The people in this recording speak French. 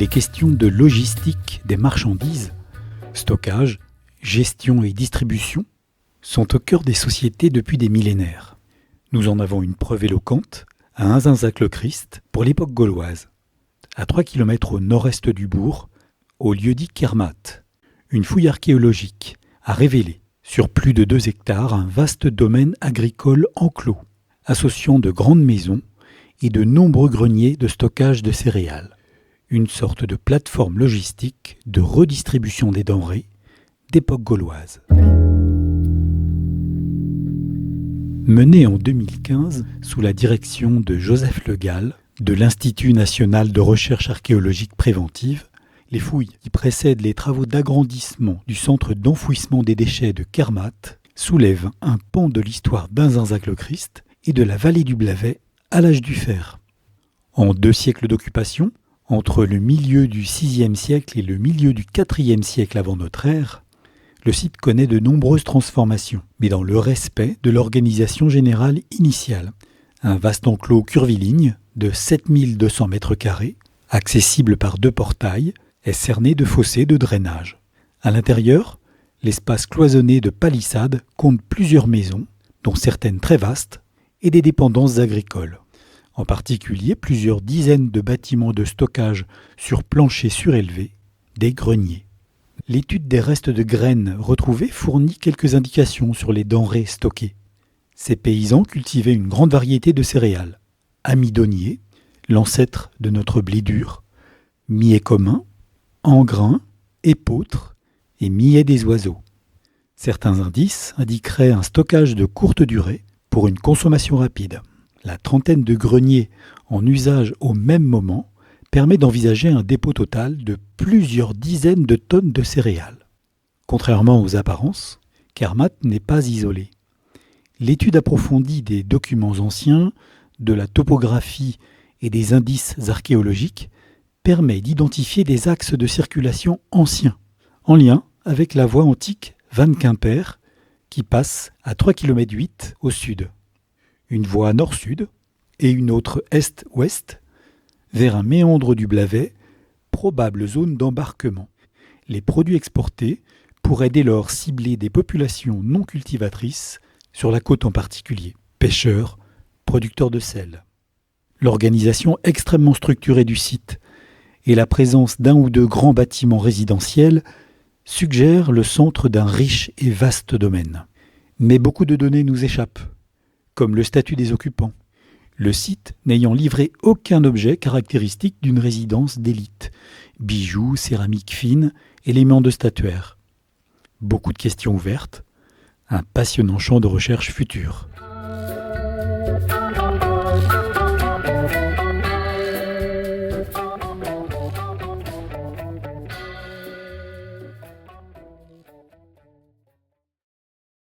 Les questions de logistique des marchandises, stockage, gestion et distribution sont au cœur des sociétés depuis des millénaires. Nous en avons une preuve éloquente à Inzinzac-le-Christ pour l'époque gauloise, à 3 km au nord-est du bourg, au lieu-dit Kermat. Une fouille archéologique a révélé sur plus de 2 hectares un vaste domaine agricole enclos, associant de grandes maisons et de nombreux greniers de stockage de céréales. Une sorte de plateforme logistique de redistribution des denrées d'époque gauloise. Menée en 2015 sous la direction de Joseph Le Gall de l'Institut national de recherche archéologique préventive, les fouilles qui précèdent les travaux d'agrandissement du centre d'enfouissement des déchets de Kermat soulèvent un pan de l'histoire d'Inzinzac-le-Christ et de la vallée du Blavet à l'âge du fer. En 2 siècles d'occupation, entre le milieu du VIe siècle et le milieu du IVe siècle avant notre ère, le site connaît de nombreuses transformations, mais dans le respect de l'organisation générale initiale. Un vaste enclos curviligne de 7200 m², accessible par 2 portails, est cerné de fossés de drainage. À l'intérieur, l'espace cloisonné de palissades compte plusieurs maisons, dont certaines très vastes, et des dépendances agricoles. En particulier, plusieurs dizaines de bâtiments de stockage sur plancher surélevé, des greniers. L'étude des restes de graines retrouvés fournit quelques indications sur les denrées stockées. Ces paysans cultivaient une grande variété de céréales. Amidonnier, l'ancêtre de notre blé dur, millet commun, engrain, épeautre et millet des oiseaux. Certains indices indiqueraient un stockage de courte durée pour une consommation rapide. La trentaine de greniers en usage au même moment permet d'envisager un dépôt total de plusieurs dizaines de tonnes de céréales. Contrairement aux apparences, Kermat n'est pas isolé. L'étude approfondie des documents anciens, de la topographie et des indices archéologiques permet d'identifier des axes de circulation anciens, en lien avec la voie antique Vannes-Quimper, qui passe à 3,8 km au sud. Une voie nord-sud et une autre est-ouest vers un méandre du Blavet, probable zone d'embarquement. Les produits exportés pourraient dès lors cibler des populations non cultivatrices, sur la côte en particulier, pêcheurs, producteurs de sel. L'organisation extrêmement structurée du site et la présence d'un ou 2 grands bâtiments résidentiels suggèrent le centre d'un riche et vaste domaine. Mais beaucoup de données nous échappent, comme le statut des occupants, le site n'ayant livré aucun objet caractéristique d'une résidence d'élite, bijoux, céramique fine, éléments de statuaire. Beaucoup de questions ouvertes, un passionnant champ de recherche futur.